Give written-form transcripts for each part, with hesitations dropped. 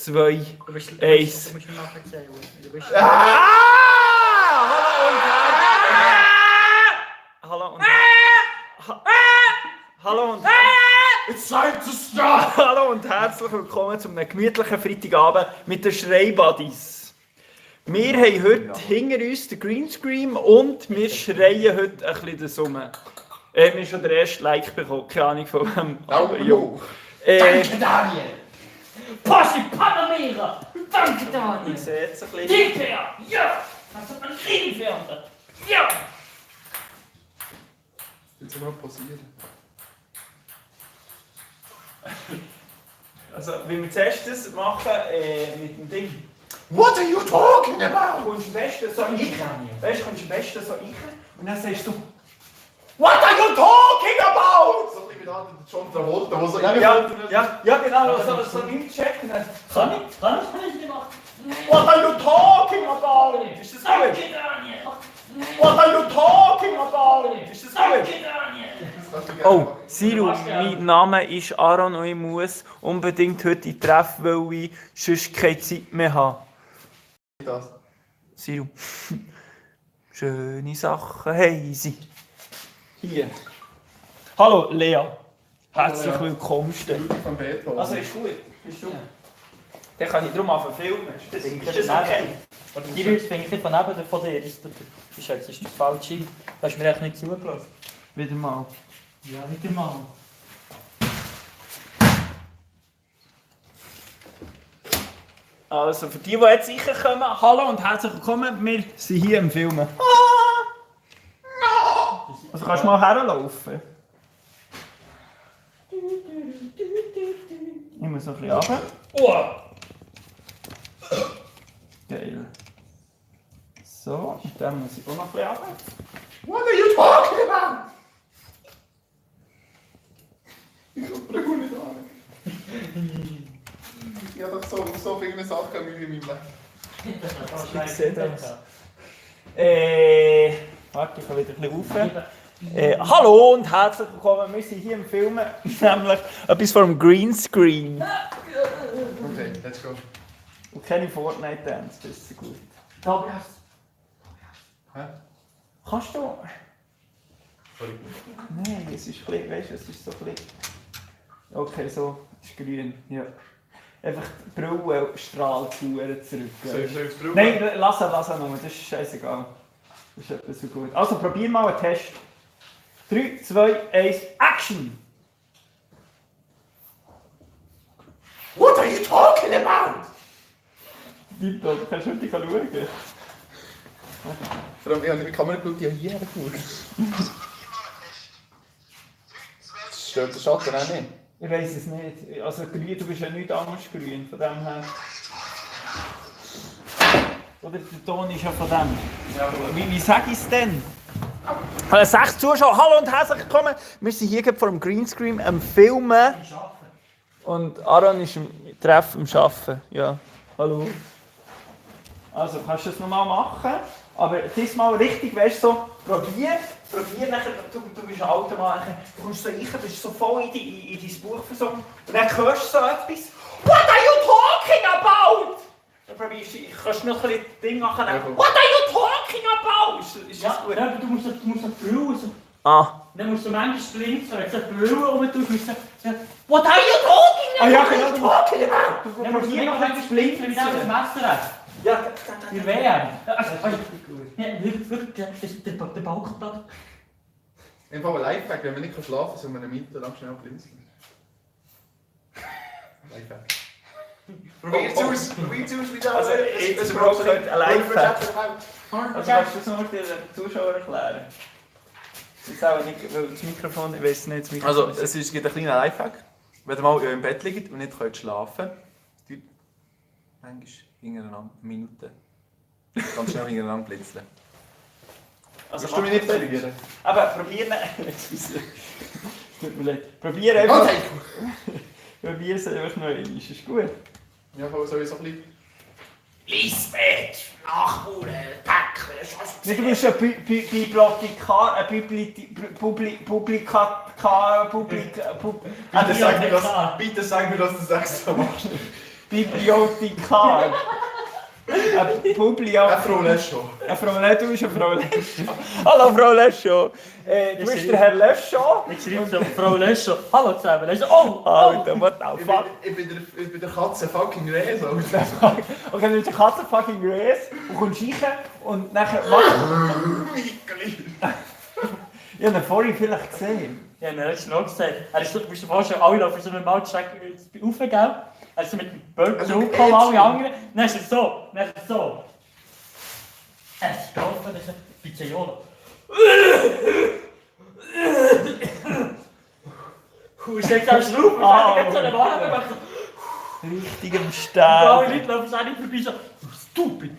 2, Du musst 1. Du musst mir nachher erzählen. Du bist... Hallo und It's time to stop! Hallo und herzlich willkommen zu einem gemütlichen Freitagabend mit den Schreibuddies. Wir haben heute hinter uns den Greenscreen und wir schreien heute ein bisschen das rum. Wir haben schon den ersten Like bekommen, keine Ahnung von wem. Aber jo. Danke, Daniel! Porsche Panamera! Danke, Daniel! Ich sehe jetzt ein bisschen. Super! Ja! Das hat man kriegen verändert! Ja! Jetzt soll mal passieren. Also, wie wir zuerst das machen mit dem Ding. What are you talking about? Kommst du am besten so rein. Weißt du, kommst du am besten so rein und dann sagst du. What are you talking about? So ein bisschen wie da der John Travolta, wo so Ja, genau, so reinchecken. Kann ich nicht machen? What are you talking about? Ist das Danke, gut? Daniel! What are you talking about? Ist das Danke, gut? Daniel! Oh, Siru, mein Name ist Aaron und ich muss unbedingt heute in Treff, weil ich sonst keine Zeit mehr habe. Das. Siru, schöne Sachen haben sie. Hier. Hallo Lea, herzlich Lea. willkommen. Ludwig von Beethoven. Also ist gut, bist du? Dann kann ich darum anfangen filmen. Ist das okay? Die Leute fängt nicht von neben von dir. Das ist jetzt der falsche. Du hast mir echt nicht zugelassen. Wieder mal. Ja, wieder mal. Also für die jetzt sicher kommen, hallo und herzlich willkommen. Wir sind hier im Filmen. Also kannst du mal herlaufen? Ich muss noch ein bisschen runter. Oh! Geil. So, und dann muss ich auch noch ein bisschen runter. What are you talking about? Ich komme gut nicht an. Ich habe doch so viele Sachen wie in meinem Leben. Ich sehe das. Warte, ich kann wieder ein bisschen rauf. Hallo und herzlich willkommen. Wir sind hier im Filmen, nämlich etwas vom Greenscreen. Okay, let's go. Und keine Fortnite-Dance, das ist gut. Tobias! Hä? Kannst du? Sorry. Nein, es ist ein bisschen, weißt du, es ist so ein bisschen... Okay, so, es ist grün, ja. Einfach die Brille strahlt zurück. Soll ich das probieren? Nein, lass es nur, das ist scheißegal. Das ist etwas so gut. Also probier mal einen Test. 3, 2, 1, Action! What are you talking about? Dito, kannst du heute schauen? Vor allem, ich habe die Kamera geschaut, die hier hergeschaut. Stört der Schatten auch nicht? Ich weiß es nicht. Also grün, du bist ja nicht anders grün, von dem her. Oder der Ton ist ja von dem. Ja, Wie sage ich es denn? 6 Zuschauer, hallo und herzlich willkommen. Wir sind hier gerade vor dem Greenscreen am Filmen. Und Aaron ist im Treff am Arbeiten. Ja, hallo. Also kannst du das nochmal machen, aber diesmal richtig, weißt du, so, probier nachher, du bist ein alter Mann, du kommst so rein, bist so voll in dein Buch versunken und dann hörst du so etwas. What are you talking about? Dann probierst du, kannst du noch ein bisschen Ding machen. Ja, What are you talking about? Ist das gut? Ja, aber du musst die Brille so... Ah. Dann musst du manchmal links so, jetzt die Brille rumtun, musst du sagen, What are you talking about? Ah ja, genau, du talking about. Dann musst du noch manchmal links, wenn ich das Messer hast. Ja, Wir wären. Der Balkenblatt. Einfach ein Lifehack, wenn man nicht schlafen kann, soll man eine Mitte lang schnell blinzeln. Lifehack. Probier's aus, wie das Also, jetzt braucht ihr ein Lifehack. Also kannst du das noch den Zuschauern erklären? Das ist auch nicht, weil das Mikrofon, ich weiß nicht, das Mikrofon... Also, es gibt ein kleiner Lifehack. Wenn ihr mal im Bett liegt und nicht schlafen könnt, manchmal hintereinander eine Minute. Ganz schnell hintereinander blinzeln. Also Willst du mich nicht verlieren? Aber probier nicht... Tut mir leid. Probier einfach... Probier es einfach noch einmal, ist gut? Ja, aber sowieso ein bisschen... Lisbeth, Nachbarn, Päckchen, Nicht, du bist ein Bibliothekar, Bitte sag mir, dass du das extra machst. Bibliothekar. Ein Publio. Frau Lescho. Eine Frau Lescho, du bist eine Frau Lescho. Hallo Frau Lescho. Du bist der Herr Lescho. Ich schreibe so, Frau Lescho. Hallo zusammen. Er ist so, oh! Alter, what the fuck? Ich bin der Katze fucking Reh. Okay, du bist eine Katze fucking Grace und kommst rein und nachher Ich habe ihn vorhin vielleicht gesehen. Ja, er hat es noch gesagt. Er ist so, du musst dir vorstellen, alle laufen so mit dem Mautschreck raufgegeben. Er ist so mit dem Böck zurückgekommen, alle anderen. Dann ist er so, Er ist gelaufen, dann ist er Pizzaiola. Ich sag, er ist rauf, er hat so eine Ware gemacht. Richtig im Und alle Sterben. Leute laufen auch nicht vorbei, so, stupid.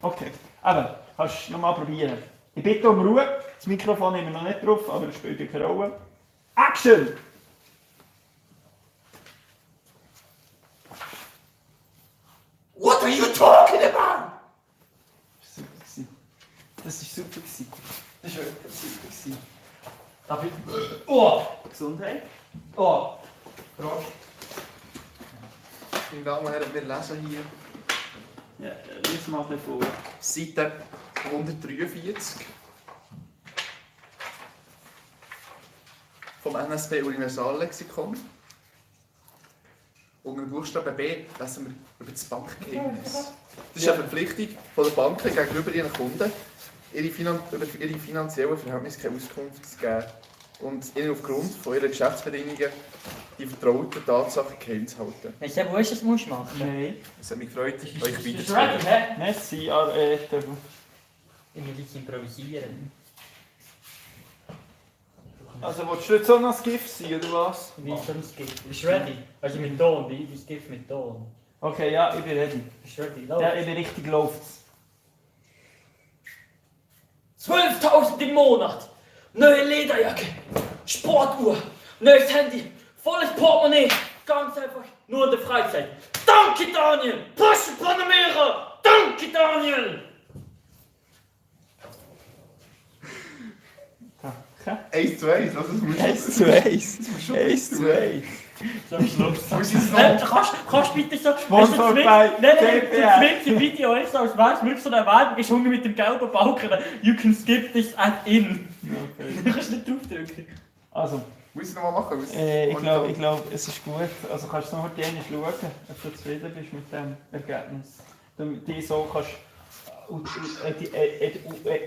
Okay, aber kannst du nochmal probieren. Ich bitte um Ruhe. Das Mikrofon nehmen wir noch nicht drauf, aber es spielt keine Rolle. Action! What are you talking about? Super gewesen. Das war super gewesen. Das war wirklich super gewesen. Darf ich? Oh! Gesundheit. Oh! Prost. Meine Damen und Herren, wir lesen hier Ja, lies mal ein vor. Seite 143 vom NSB Universallexikon. Unter dem Buchstaben B lesen wir über das Bankgeheimnis. Das ist eine Verpflichtung von der Banken gegenüber ihren Kunden, über ihre finanziellen Verhältnisse keine Auskunft zu geben und ihnen aufgrund von ihren Geschäftsbedingungen die vertrauten Tatsachen geheim zu halten. Weißt du, wo ist es machen musst? Nein. Es hat mich gefreut, euch Ist ready, weiterzugeben. hä? Merci, Ich muss jetzt improvisieren. Also, willst du jetzt auch noch das Gift sein, oder was? Wie ist das Gift? Ist ready? Also mit Ton, wie das Gift mit Ton. Okay, ja, ich bin ready. Ist ready? Ja, ich bin richtig läuft's. 12.000 im Monat! Neue Lederjacke! Sportuhr! Neues Handy! Volles Portemonnaie! Ganz einfach nur in der Freizeit! Danke Daniel! Porsche Panamera! Danke Daniel! Okay. 1 zu 1, also das musst du... 1 zu 1. 1 zu 1. Zum Schluss. Muss ich es noch... Kannst du bitte so... Sponsor bei das nächste Video ist, als wäre es wirklich so eine Werbung, ist Hunger mit dem gelben Balken. You can skip this at in. Okay. Du kannst nicht draufdrücken. Also, Muss ich noch mal machen? ich glaube, es ist gut. Also kannst du noch heute schauen, ob du zufrieden bist mit dem Ergebnis. Damit du so kannst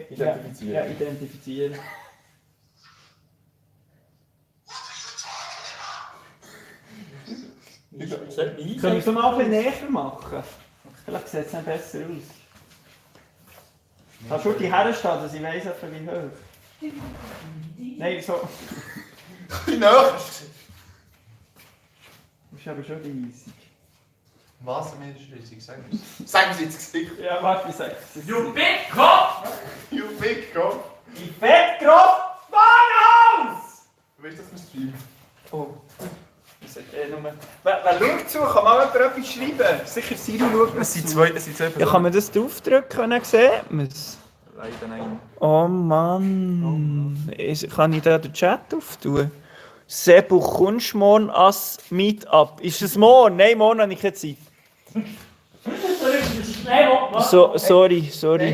Identifizieren. Ja, identifizieren. Können wir es mal ein bisschen näher machen? Vielleicht sieht es dann besser aus. Kannst du die herstellen, dass ich weiss, etwa wie hoch? Nein, so. Wie näher? Das ist aber schon riesig. Was mir ist riesig? Sagen Sie ins Gesicht. Ja, warte, ich sag's. You big cop! You big God. Ich Fettgroß Bahnhaus! Weißt du, dass wir streamen? Oh. Das sagt nur... Wer schaut zu? Kann mal jemand etwas schreiben? Sicher Siri schaut Es sind zu. zwei Personen. Ja, kann man das draufdrücken? Sieht man es? Leider nein. Oh Mann. Kann ich da den Chat auftun? Sebu, kommst du morgen als Meetup? Ist es morgen? Nein, morgen habe ich keine Zeit. Sorry. Nein,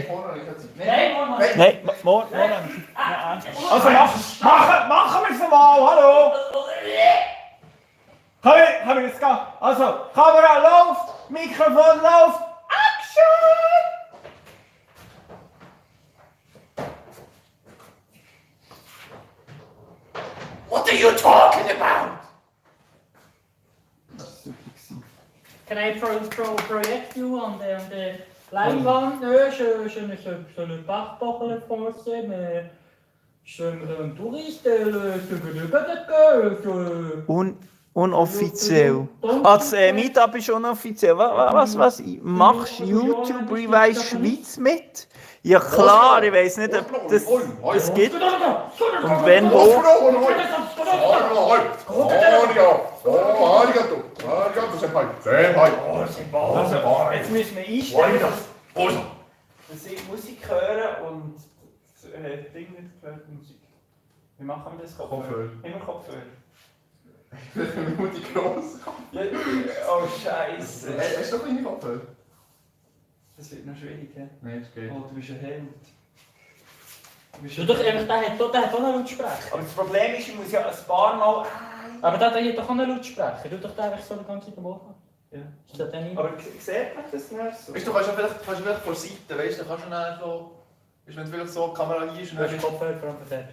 vorne habe ich keine Zeit. Nein, morgen habe ich Zeit. Also machen wir es nochmal, hallo! Können wir jetzt gehen? Also, Kamera läuft, Mikrofon läuft, Action! What are you talking about? Can I project you on the Leinwand? Je ne pars pas pour le français, mais je un touriste, Unoffiziell. Das Meetup ist unoffiziell. Was machst du YouTube Revice Schweiz mit? Ja klar, ich weiss nicht, ob das gibt. Und wenn wo? Also, jetzt müssen wir einstellen, dass ich Musik höre und Ding nicht gehört Musik. Wie machen wir das? Kopfhörer. Immer Kopfhörer. Nur die grosse Kopfhörer. Oh Scheiße. Hast du noch kleine Kopfhörer? Das wird noch schwierig, hä? Nein, ist geht. Oh, du bist ein Held. Du doch einfach, der hat auch einen Lautsprecher. Aber das Problem ist, ich muss ja ein paar Mal... Aber der hat doch auch einen Lautsprecher. Du doch den einfach so die ganze Zeit am Ohr. Ja. Ist das denn nicht? Aber sieht man das nicht so? Weißt du, kannst vielleicht von der Seite, weißt du, kannst du dann so... Weißt du, wenn du vielleicht so die Kamera hier ist und Du dann... hast den Kopfhörer vor allem dort.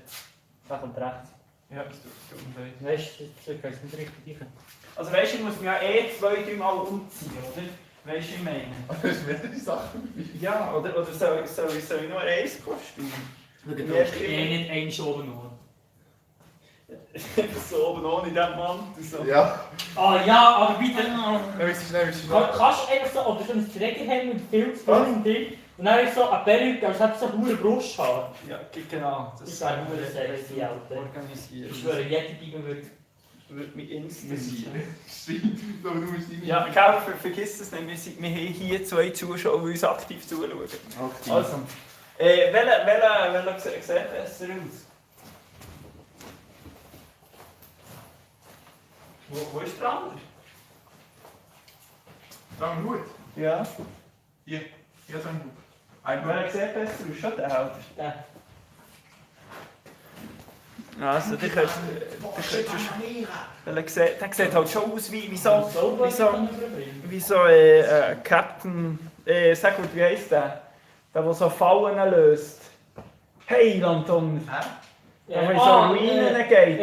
Da kommt rechts. Ja, das tut mir leid. Weißt du, das kannst du nicht richtig rein. Also weißt du, ich muss mich ja 2-3 Mal umziehen, oder? Weißt du, wie ich meine? Das ist mehrere Sachen dabei. Ja, oder soll ich nur eins Kostüm? Schau, Ja, du hast nicht einen oben noch. So oben ohne den Mantel. So. Ja. Ah ja, aber bitte. Nein, willst du schnell. Kannst du einfach so, oder so ein Trägerhelm mit Filz und Ding und dann ist so eine Perücke, als hättest du so eine Brusthaar. Ja, genau. Das Ich sage nur, sexy, Alter. organisieren. Ich schwöre, jede Biber würde mich instant... Stimmt, aber du musst nicht... Ja, Gell, vergiss es nicht, wir haben hier 2 Zuschauer, die uns aktiv zuschauen. Okay. Also, welcher sieht besser aus? Wo ist der andere? Lang Hut. Ja. Hier so ein Hut. Welcher sieht besser aus? Schon der Held. Der. Also, der sieht halt schon aus wie so Captain... sag gut, wie heisst der? Der so Fallen löst. Hey, Anton! Der, der in so Ruinen geht.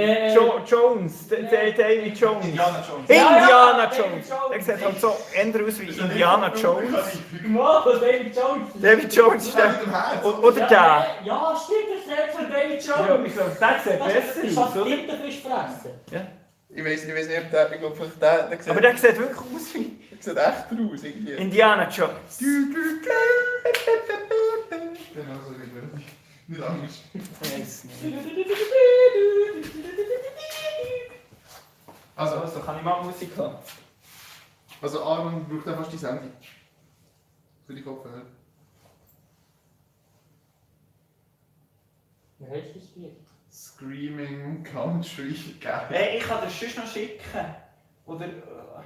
Jones, David Jones. Indiana Jones. Indiana David Jones! Jones. Der sieht halt so ändert aus wie Indiana Jones. Wow, David Jones! David Jones ist der. Oder der. Ja, stimmt, das ist von David Ja, Jones! ich glaube, der sieht Das ist besser aus, was oder? Tintenfisch fressen. Ich weiß nicht, ob der... Ich glaube, vielleicht der sieht... Aber der sieht wirklich aus wie Der sieht echt aus, irgendwie. Indiana Jones. Genau so wie du. Nicht anders. Also kann ich mal Musik haben. Also Aaron braucht dann fast die Sendung. Für die Kopfhörer. Wie heißt das Lied? Screaming Country Gap. Hey, ich kann das sonst noch schicken. Oder...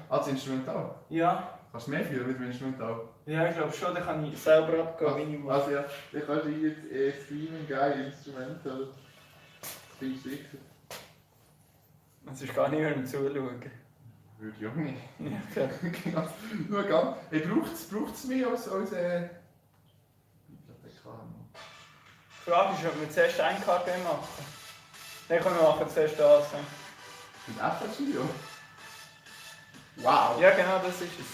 Das Instrumental. Ja. Kannst du mehr fühlen mit dem Instrumental? Ja, ich glaube schon, dann kann ich selber abgehen, wie ich will. Also ja, dann kannst du jetzt Screaming geil Instrumental. Das bin ich sicher. Es ist gar nicht mehr zuschauen. Würde ich auch nicht. Ja, okay. Genau. Nur ganz. Hey, braucht es mich als Bibliothekar? Die Frage ist, ob wir zuerst ein KG machen. Dann können wir machen zuerst das. Mit FL Studio? Wow! Ja, genau, das ist es.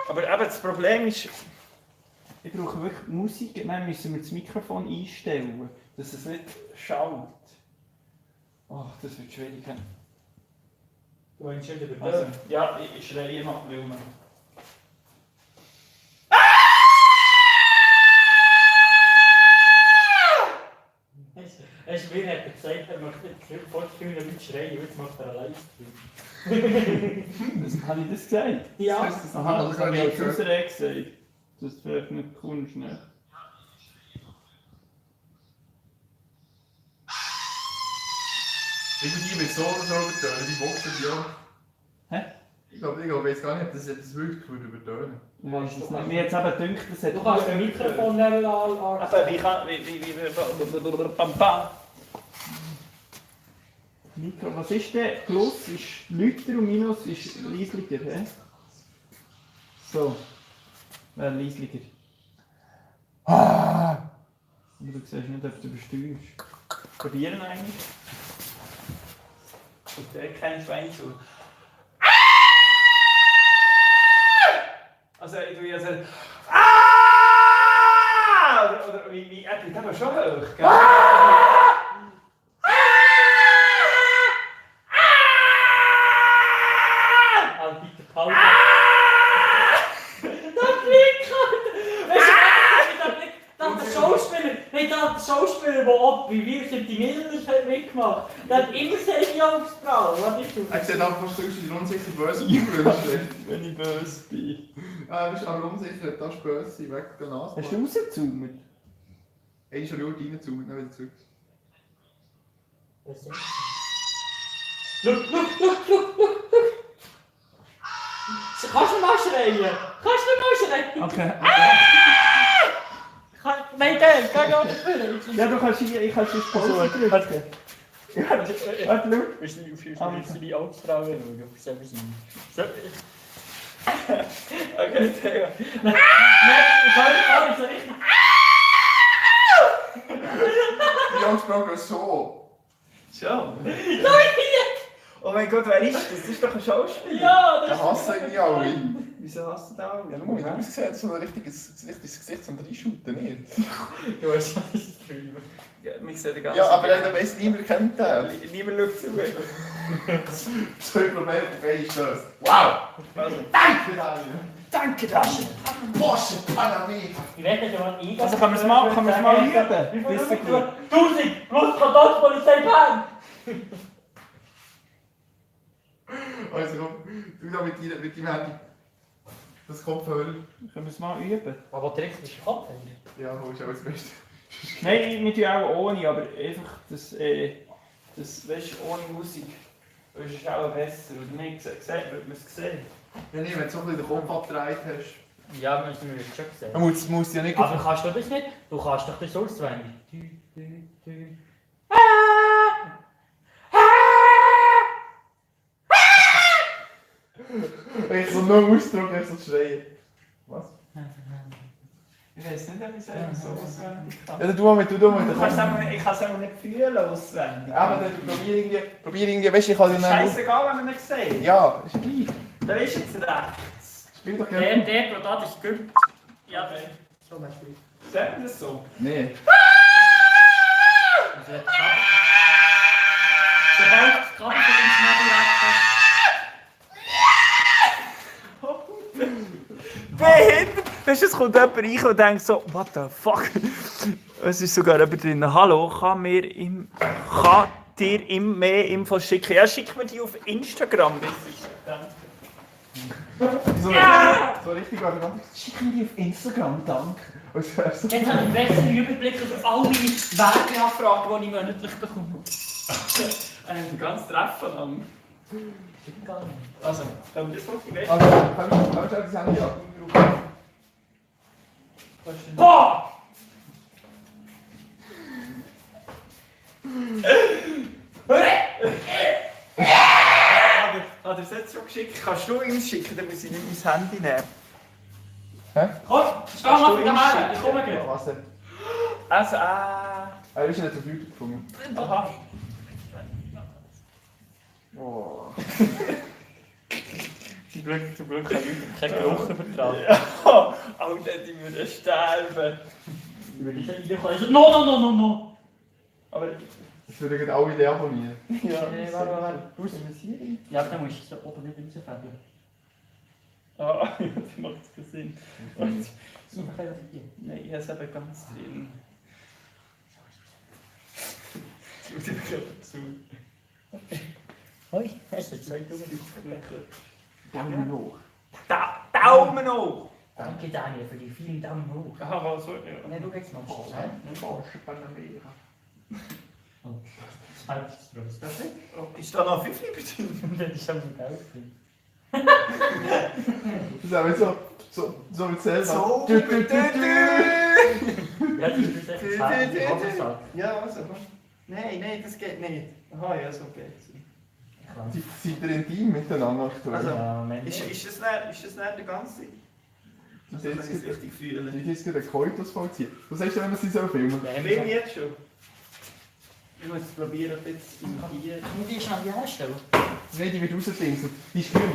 Aber eben, das Problem ist, ich brauche wirklich Musik, dann müssen wir das Mikrofon einstellen, dass es nicht schaut. Oh, das wird schwierig. Du meinst schon über Also, ja, ich schreie mal Blumen. Hast du mir hat gesagt, er möchte vor 4 Leute schreien, jetzt macht er einen Livestream. Habe ich das gesagt? Ja. Aha, das habe ich als Ausrede gesagt. Dass du vielleicht nicht kommst, ne? Irgendwie mit so oder so übertönen, die Boxen, ja. Hä? Ich weiß gar nicht, ob das jetzt wirklich übertönen. Ich weiß es nicht. Mir jetzt eben gedacht, das hat... Du kannst ein Mikrofonlevel an. Aber wie kann... Bam, bam. Mikro, was ist denn? Plus ist lauter und Minus ist leislicher, hä? So. Wäre leislicher. Aber du siehst nicht, ob du übersteuerst. Probieren eigentlich. Und der kein Schwein zu. Also, ich tue jetzt... Oder wie... Er bleibt aber schon hoch, gell? Also bitte Pause. Das Blick! Der Schauspieler, hey, der Schauspieler, der auch bei Wir sind die Millers hat mitgemacht, der hat immer seine Augsbrauen. Was ist das? Er sieht einfach fast so aus wie der unsicher böse Bruder. Wenn ich böse bin. Er ist aber unsicher, das ist böse, weg der Nase. Hast du rausgezoomt? Er ist schon laut reinzoomen, dann wieder zurück. Was ist Kannst du mal schreien? Kannst du mal schreien? Okay. Nein, geh auf. Ja, du kannst hier, ich kann es versuchen. Warte. Ja, warte, schau. Wir sind die Augsfrauen schauen, ob selber sind. Okay, sehr gut. Nein, ich kann nicht so richtig. Die Jungsbrauch ist so. Schon. Oh mein Gott, wer ist das? Das ist doch ein Schauspieler. Ja, Der hasst irgendwie alle. Wieso hast du da auch? Ja, schau, du siehst so ein richtiges Gesicht zum Reinschuten nicht. du hast das Gefühl. Ja, mich sieht der ganze. Ja, aber der weiss, niemand kennt den. Niemand schaut zu. So ein Problem, der ist das. Wow! Also, Danke, Daniel! danke, Tasche. Porsche Panamera! Ich werde dir mal eingehen. Also, kann man es mal üben? Wie Bist viel du gut? 1000 plus Kantonspolizei Bern! Also komm, du da mit deinem Handy. Das Kopfhörer. Können wir es mal üben? Aber direkt bist du Kopf. Ja, holst du auch das Beste. Nein, wir tun auch ohne, aber einfach das, weißt du, ohne Musik. Das ist auch besser. Oder nicht, wird man es sehen? Ja, nee, wenn du so ein bisschen den Kopf abgedreht hast. Ja, wir müssen wir schon gesehen. Man muss ja nicht... Aber kannst du das nicht? Du kannst doch das auswendig. Ich so nur Ausdruck, ich so schreien. Was? Ich weiß nicht, ob ich es so auswendig kann. Ja, du mit, du mit. Ich kann es aber nicht fühlen auswendig. Aber dann probier irgendwie, weißt du, ich kann dann... Scheißegal, wenn man nicht sieht. Ja, ist gleich. Da ist jetzt rechts. Spiel doch Der, gerne. der, das ist gut. Ja, Okay. so meinst du. Sagt man das so? Nee. Sobald es gerade für den Schnabel Behindert! Weißt du, es kommt jemand rein und denkt so, what the fuck? Es ist sogar jemand drin. Hallo, kann dir mehr Infos schicken? Ja, schick mir die auf Instagram. So richtig arrogant. Schick mir die auf Instagram, danke. Jetzt habe ich einen besseren Überblick über alle Werbeanfragen, die ich monatlich bekomme. Ein ganz Treffen an. Also, können wir das wirklich weg? Also, kannst du das Handy ab? Boah! Hat er es jetzt schon geschickt? Kannst du ihm schicken, dann muss ich nicht mein Handy nehmen. Hä? Komm, steh mal wieder her, ich komme gleich. Was denn? Also, Er ist nicht auf YouTube gefunden. aha. Oh. Zum Glück habe ich keinen Geruch übertragen. Ja, Alter, die würden sterben. Ich sage, no! Aber, Das würde gerade alle Ideen abonnieren. ja. Nee, warte. Du musst es hier rein. Ja, aber dann musst du es oben nicht rausfädeln. Ah, ja, das macht keinen Sinn. Such einfach hier. Nein, ich habe es eben ganz drin. Schau dir gerade zu. Hoi, hast du zwei Daumen? Daumen hoch. Daumen hoch! Danke Daniel für die vielen Daumen hoch. Aha, so, ja. Ne, du gehst noch. Porsche Panamera. Ist da noch 5 drin? Das ist schon gut ausgesehen. Das ist aber so mit selber. So. Ja, das ist echt schade. Ja, also. Nein, das geht nicht. Aha, ja, so geht's. Seid ihr intim miteinander aktuell? Also, Ja, Moment. Ist das nicht der ganze? Das Also, ist wenn ich es jetzt richtig fühle. die ist gerade ein Koitus vollziehen. Was sagst du, wenn wir sie so filmen? Film jetzt schon. Ich muss es probieren, ob jetzt imitieren. Und die ist an die herstellen. Nein, die wird rausdingsen. Die ist grün.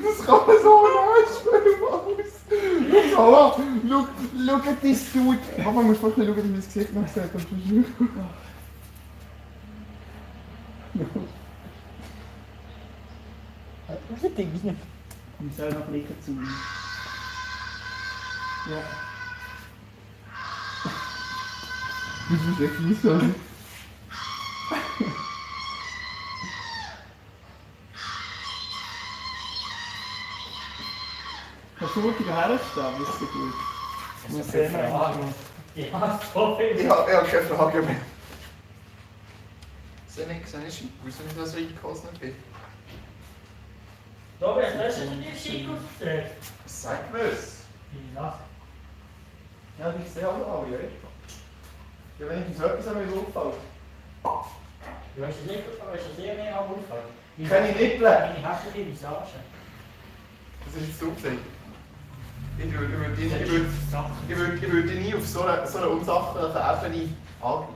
Das kann man so nachspielen, Maus. Aber, schau, Schaut das Dude! Papa, musst du mal schauen, wie mein Gesicht noch sieht. Was ist Ding? Ich soll noch blicken zu ihm. Ja. Du bist echt fies, oder? Kannst du mutig herstehen? Das ist so gut. Ich muss sehen, Ja, so viel. Ich habe keine Frage mehr. Wieso nicht so eingekostet bin? Robert, hast du dir schick ausgedreht? Sag mir es. Ja. Ja, ich sehe alle, ja. Ja, wenn ich so etwas an mir auffällt. Du hast es nicht, aber es ist sehr mehr am Unfall. Keine Nippel! Meine hässliche Visage. Das ist jetzt du gesagt. Ich würde dich nie auf so einer unsachlichen Ebene angreifen.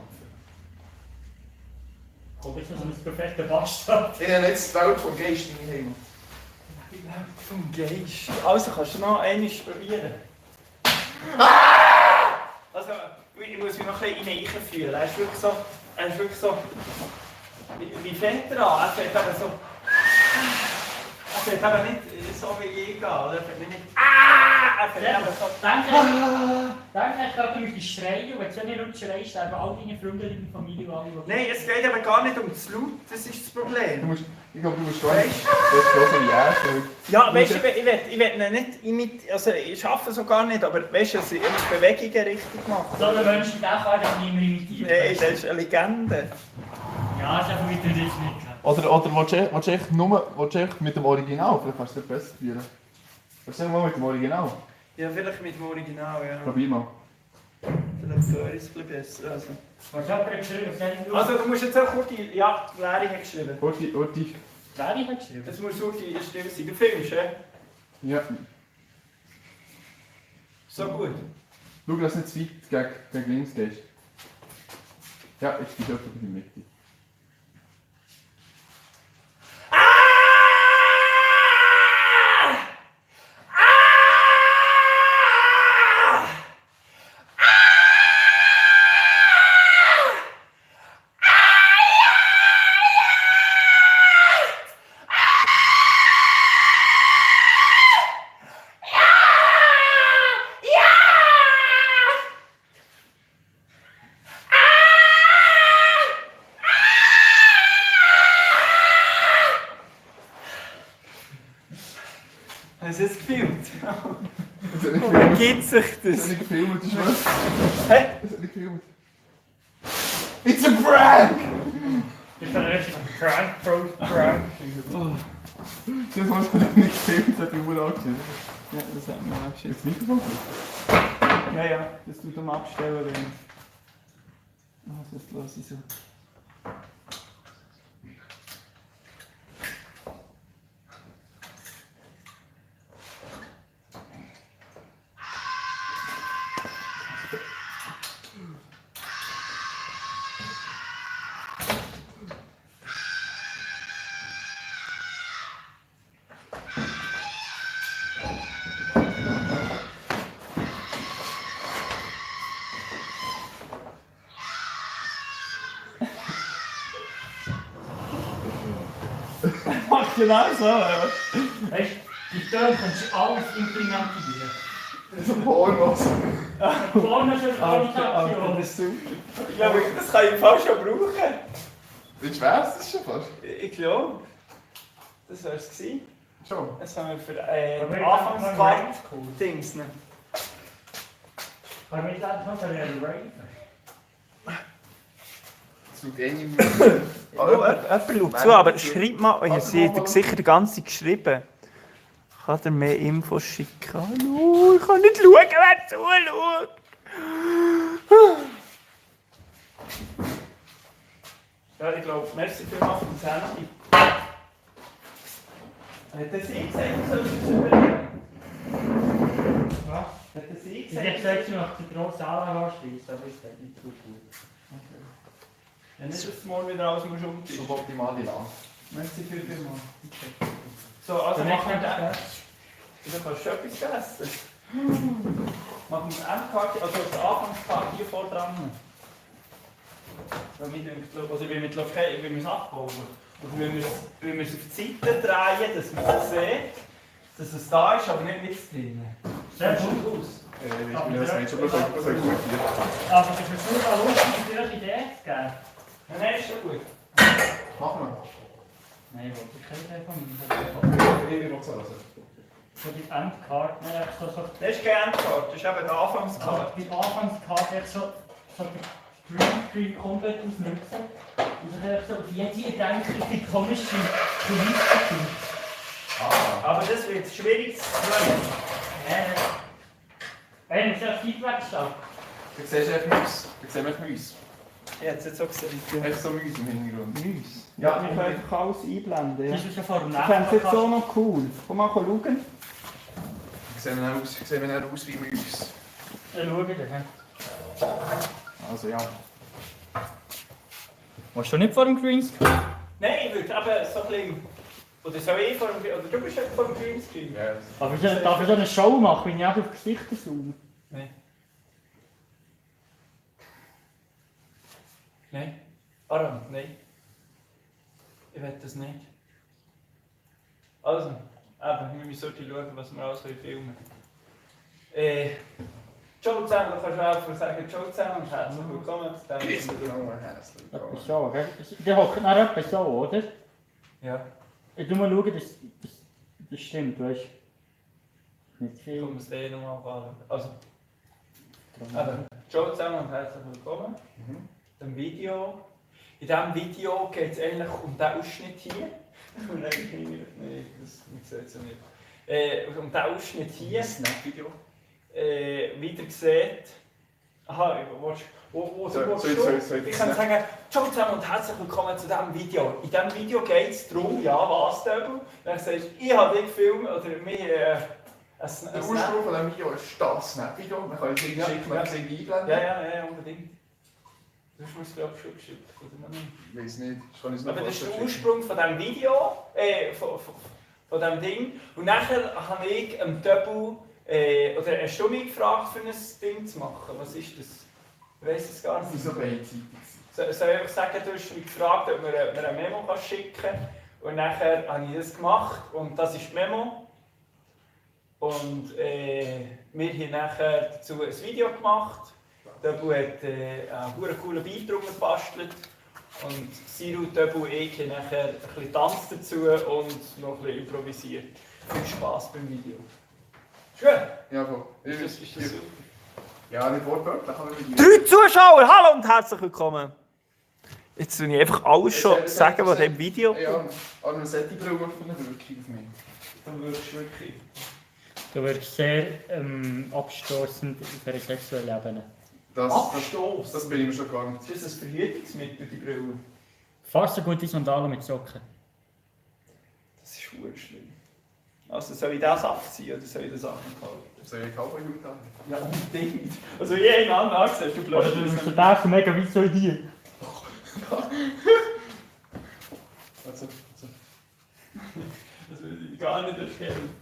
Komm, jetzt so ein perfekter Bastard. Ich habe jetzt die Welt vom Geist in meinem Himmel. Die Welt vom Geist. Also kannst du noch einmal probieren. Also, ich muss mich noch ein bisschen hineinfühlen. Er ist wirklich so. Wie fängt er an? Er fängt eben so. Er fängt eben nicht so wie ich gehen. Er fängt nicht. Er fängt eben so. Danke, ich glaube, du musst schreien. Und wenn du nicht laut schreist, sterben all deine Freunde in der Familie an. Nein, es geht aber gar nicht um das Laut. Das ist das Problem. Ich glaube, du musst gar nicht. Das ist so wie er. Ja, weißt du, ich will nicht imitieren. Also, ich schaffe es so gar nicht, aber weißt du, dass ich immer Bewegungen richtig mache. So einen Menschen, den kann ich nicht mehr imitieren. Nein, das ist eine Legende. Ja, das ist einfach wieder nicht. Oder willst du echt mit dem Original? Vielleicht kannst du es besser fühlen. Erzähl mal mit dem Original. Ja, vielleicht mit dem Original, ja. Probier mal. Vielleicht höre ich es ein bisschen besser. Also. Was hat er geschrieben? Also du musst jetzt auch kurz die... Ja, Larry hat geschrieben. Orti. Wer hat geschrieben? Es muss kurz die Stimme sein. Du filmst, ja? Ja. So gut. Schau, dass du nicht zu weit gegen links gehst. Ja, ich bin dort in die Mitte. Hast du es gefilmt? Das hat nicht Wie gefilmt. geht sich Das das? hat nicht gefilmt, ich schwör's. Hä? Das hat nicht gefilmt. It's a prank! Das ist ein richtig Prank, Prank. Das hast du nicht gefilmt, das hat die Uhr angeschrieben. Ja, das hat mir abgeschrieben. Ist nicht gefilmt? Ja, ja, das tut am Abstellen, wenn... Was ist los? Ich so... Macht genau so, oder? Weißt du, die Töne kannst du alles implementieren. Das ist ein Pornos. Vorne schon Alter, Kommunikation. das ist super. Ich glaube, das kann ich im Fall schon brauchen. Wie schwer ist das schon fast? Ich glaube, das wäre es gewesen. Schon. Das haben wir für Aber den ich Anfangskleid-Dings. Ne? Aber mit dem noch ein Rave. Zu gehen Oh, jemand schaut zu, aber schreibt mal, ihr seht sicher die ganze Zeit geschrieben. Kann er mehr Infos schicken? Hallo, ich kann nicht schauen, wer zuschaut. Ja, ich glaube, merci vielmals für das Handy. Hat er sie gesagt, du sollst es überlegen? Was? Hat er sie Ich hätte gesagt, du machst die grosse Anlage anschließen, aber ist das nicht so gut. Ja, nicht, dass du morgen wieder alles umziehen musst. Suboptimale Lage. Merci vielmals. So, also Dann machen wir machen wir den. Du kannst schon etwas essen. Machen wir das Endkarte, also das Anfangskarte hier vor dran. Oder wie wir es abbauen. Oder wie wir es auf die Seite drehen, dass man das sieht, dass es da ist, aber nicht mit drin. Sehr Sieht gut. gut aus. Ich weiß nicht, was meinst, aber das ist gut hier. Aber es ist nur mal lustig, dir eine Idee zu geben. Nein, ist schon gut. Mach mal. Nein, ich wollte keine Idee von mir. Ich will noch sagen. Für die Endkarte, ne, so, Das ist keine Endkarte, das ist eben die Anfangskarte. die Anfangskarte jetzt so den Greenscreen komplett ausnutzen. Und dann so auf jede erdenkliche komische Kulisse tun. Aber das wird schwierig zu sehen. Hey, muss ja Feedback stehen. Du siehst einfach Mäuse. Du siehst einfach Mäuse. Ich hätte es jetzt auch gesehen. Einfach so Mäuse im Hintergrund. Ja, wir können einfach alles einblenden. Ja. Das ist ja vor dem Ich fände es jetzt so noch cool. Komm mal schauen. Sehen wir dann aus wie Mäuse. Schau dir, hä? Also ja. Willst du nicht vor dem Greenscreen? Nein, ich würde eben so ein bisschen... Oder soll ich vor dem... Oder du bist vor dem Greenscreen? Ja. Aber darf ich so eine Show machen, wenn ich auch auf Gesichter zoome? Nein. Nein. Aram, nein. Ich will das nicht. Also, eben, wir sollten schauen, was wir alles filmen. Ciao zusammen, du kannst auch einfach sagen Ciao zusammen und herzlich willkommen zu diesem Video. Etwa so, gell? Der hockt nachher etwa so, oder? Ja, Ich tu mal schauen, das stimmt, weißt du? Nicht ich viel. komme es dir nochmal an. Also, eben, ciao zusammen und herzlich willkommen. In diesem Video geht es eigentlich um diesen Ausschnitt hier. Nein, das sieht es ja nicht. Um diesen Ausschnitt hier. Snap-Video. Wie ihr seht. Aha, wo soll ich kann sagen, ciao zusammen und herzlich willkommen zu diesem Video. In diesem Video geht es darum, ja, was du? Dann sagst du, ich habe dich gefilmt oder mir Der Ursprung von diesem Video ist das Snap-Video. Man kann es irgendwie schicken, man kann es irgendwie einblenden. Ja, unbedingt. Du hast mir es, glaube ich, schon geschickt, oder noch nicht? Ich weiß nicht, ich kann es noch Aber das ist der schicken. Ursprung von diesem Video, von diesem Ding. Und nachher habe ich einem Double, oder hast du mich gefragt, für ein Ding zu machen? Was ist das? Ich weiß es gar Das nicht. ist so beidseitig. Soll ich einfach sagen, du hast mich gefragt, ob mir eine Memo schicken kann. Und nachher habe ich das gemacht und das ist die Memo. Und wir haben nachher dazu ein Video gemacht. Double hat einen coolen Beitrag gebastelt. Und Siru, Double und ich haben nachher ein bisschen Tanz dazu und noch ein bisschen improvisiert. Viel Spass beim Video. Schön! Ja, voll. Ist das super? Ja, nicht wortwörtlich, aber mit 3 Zuschauer, hallo und herzlich willkommen! Jetzt will ich einfach alles schon sagen, was im Video Ja, aber eine solche Brille macht eine Wirkung auf mich. dann wirkst du wirklich. Du wirkst sehr abstoßend auf einer sexuellen Ebene. Abstoß! Das bin ich mir schon gar nicht. Ist das ein Verhütungsmittel, die Brille? Fast so gut wie Sandalen mit Socken. Das ist verdammt schlimm. Also soll ich das abziehen oder soll ich das anhalten? Soll ich Cowboy-Hut haben? Ja, unbedingt. Also je einen anderen angesehen, du Oder blöd. du musst den Tag mega wie so in dir. Also. Das will ich gar nicht erkennen.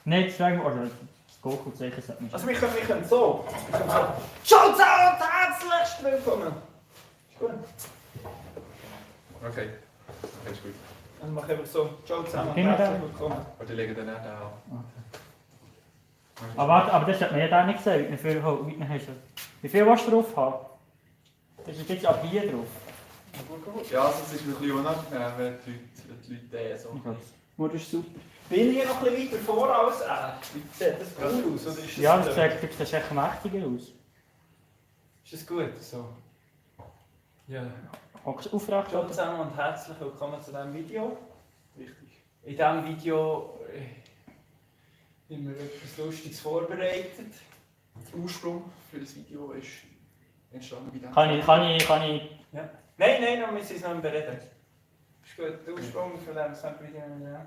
Nein, das sagen wir, oder das Goku-Zeichen sagt man. Also wir können so. Wir können so. Ciao zusammen und herzlich willkommen. Ist gut. Okay. Okay, ist gut. Dann mache ich einfach so. Ciao zusammen und Immer herzlich da. willkommen. Und ich lege den nicht an. Aber warte, aber das hat man ja da nicht gesagt, wie viel hast du. Wie viel willst du drauf haben? Das ist jetzt ab hier drauf. Ja, also es ist ein bisschen unangenehm, wenn die Leute so... Das ist super. Bin ich hier noch ein bisschen weiter vor als er? Wie sieht das gut aus? Oder ist das Ja, das sagt, du siehst echt mächtiger aus. Ist das gut so? Ja. Hockst du aufrecht? Hallo zusammen und herzlich willkommen zu diesem Video. Wichtig. In diesem Video haben wir etwas Lustiges vorbereitet. Der Ursprung für das Video ist entstanden bei dem... Kann ich... Ja. Nein, wir müssen uns noch bereden. Ist gut, der Ursprung von diesem Snap-Video. Ja.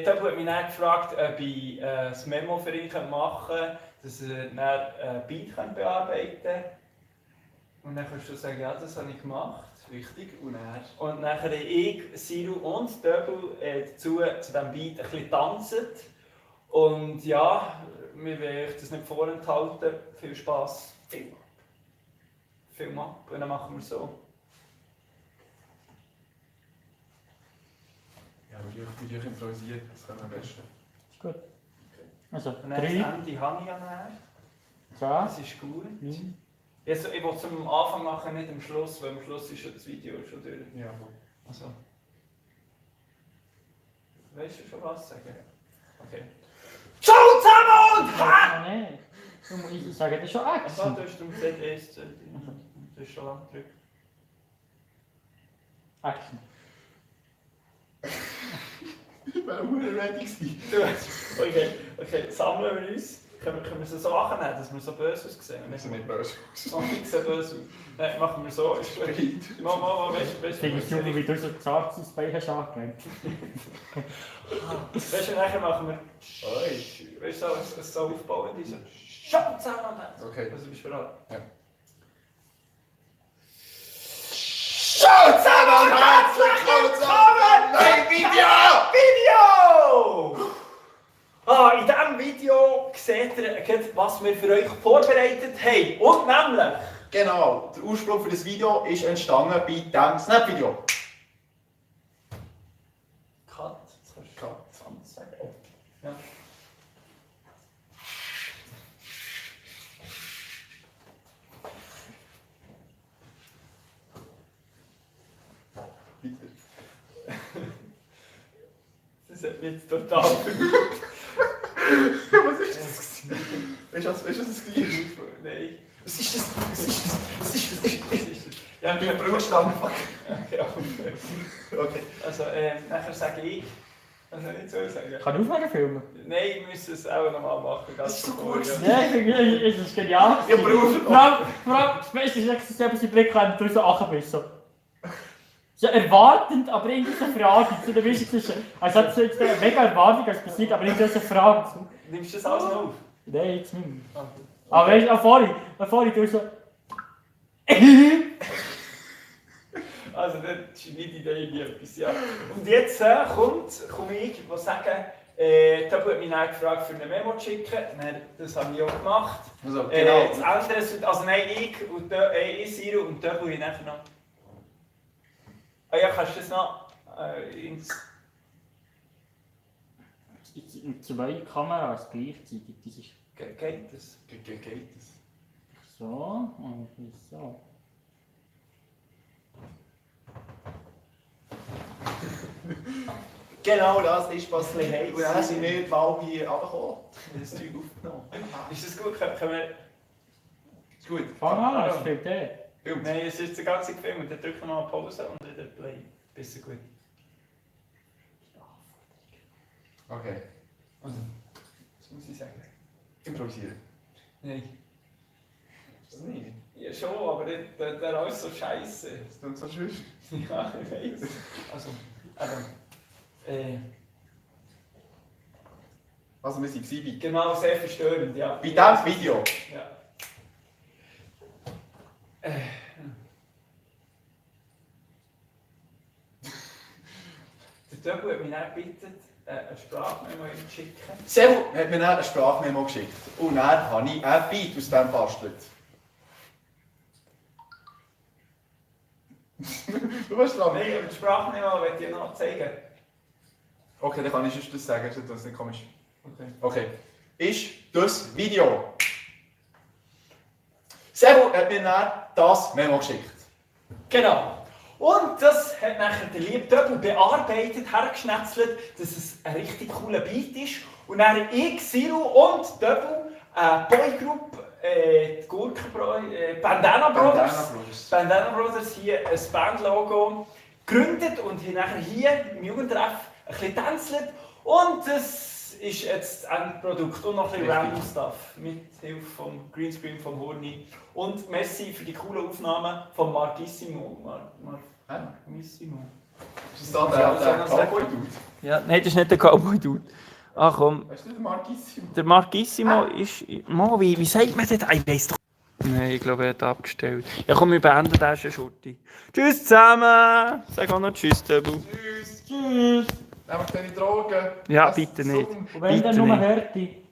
Double hat mich dann gefragt, ob ich ein Memo für ihn machen kann, dass er dann ein Beat bearbeiten kann. Und dann kannst du sagen, ja, das habe ich gemacht. Richtig, und er... Und nachher ich, Siru und Double dazu zu diesem Beat ein bisschen tanzen. Und ja, wir wollen euch das nicht vorenthalten. Viel Spass. Film ab. Und dann machen wir so. Ja, wir improvisieren, das können wir am besten. Ist gut. Also, Und dann das 3, Ende habe ich ja nachher. 2, Das ist gut. 9. Also, ich will es am Anfang machen, nicht am Schluss, weil am Schluss ist ja das Video schon durch. Ja, Also. Weißt du schon was sagen? Okay. Ciao zusammen und ha! Nein. Ich sage das schon Also, Action. du hast darum gesagt, du hast schon lange gedrückt. Action. ich wäre auch ready gewesen. Okay, sammeln wir uns. Können wir es so annehmen, dass wir so böse aussehen? Wir sind nicht böse. Oh, ich sehe böse aus. Nein, machen wir so. Ist gut. Mama, weißt Finde ich super, wie du so zart ins Bein hast angelegt. Weißt du, nachher machen wir. Oi. Weißt du, es so aufbauen, diese. Schau zusammen und dann. Okay. Also bist du bereit? Ja. Ciao zusammen und herzlich willkommen beim Video! In diesem Video seht ihr, was wir für euch vorbereitet haben. Und nämlich. Genau, der Ursprung für das Video ist entstanden bei diesem Snap-Video. Cut. Jetzt kannst du Cut anders sagen. Oh. Ja. Das hat mich jetzt total Was ist das? Weißt du, was das gewesen? Nein. Was ist das? Was ist das? Was ist das? Was ist das? Ja, Ich bin Bruststamm. ja. Okay. Also, nachher sage ich. Also nicht so sagen. Kann ich aufhören filmen? Nein, ich muss es auch nochmal machen. Das ist so gut. Ja. Ja, ich finde, es ist genial. Ich brauche Vor allem, das Beste ist, dass sie seinen Blick haben, du so anbist. So erwartend, aber irgendwie so Fragen. So, der Wichtigste ist, also hat es jetzt mega Erwartung, als passiert, aber irgendwie so Fragen. So. Nimmst du das alles noch auf? Nein, jetzt nicht mehr. Ah. Aber weißt du, vorhin du so. Also, das ist nicht Idee etwas, ja. Und jetzt komme ich, die sagen, da hat mich dann gefragt, für eine Memo zu schicken. Dann, das habe ich auch gemacht. Also, Das andere, also nein, ich und ich, Siro, und da will ich nachher noch. Ah ja, kannst du das noch ins... Zwei Kameras gleichzeitig. Das ist Geht das? Geht das? so und so. Genau das ist, was wir haben. Und dann sind wir mal hier runtergekommen und das Zeug aufgenommen. Ist das gut? Können wir... Ist gut. Fang an, es fehlt der. Film. Nein, es ist der ganze Film und dann drücken wir mal Pause und wieder Play. Bisschen gut. Okay. Also, was muss ich sagen? Improvisieren. Nein. Das nicht. Ja schon, aber der alles so scheiße. Das tut so schön. Ja, ich weiß. Also, Also wir waren bei genau, sehr verstörend, ja. diesem Video. Ja. Der Töbu hat mich dann gebeten, eine Sprachmemo zu schicken. Servo hat mir dann eine Sprachmemo geschickt. Und dann habe ich ein Beat aus dem bastelt. Du weißt dran. Nein, aber die Sprachmemo möchte ich noch zeigen. Okay, dann kann ich sonst das sagen, das ist nicht komisch. Okay. Okay. Ist das Video. Servo hat mir dann das Memo geschickt. Genau. Und das hat nachher der liebe Töbu bearbeitet, hergeschnetzelt, dass es ein richtig cooler Beat ist. Und dann ich, Siro und Töbu, Boygroup, die Bandana Brothers. Bandana Brothers hier ein Bandlogo gegründet und haben nachher hier im Jugendtreff ein bisschen tänzelt. Und das ist jetzt das Endprodukt und noch ein bisschen Richtig. random Stuff mit Hilfe vom Greenscreen vom Horni. Und merci für die coolen Aufnahmen von Markissimo. Markissimo. Ist das der Cowboy-Dude? Ja, nein, das ist nicht der Cowboy-Dude. Ach komm. Weißt du, der Markissimo? Der Markissimo ist... Mo, wie sagt man das? Ich weiss doch... Nein, ich glaube, er hat abgestellt. Ja komm, wir beenden den schon, Schurti. Tschüss zusammen! Sag auch noch Tschüss, Töbu. Tschüss. Tschüss. nehmt keine Drogen. Ja, lasst bitte es nicht. gesund. Und wenn dann Bitte nur nicht. Härte.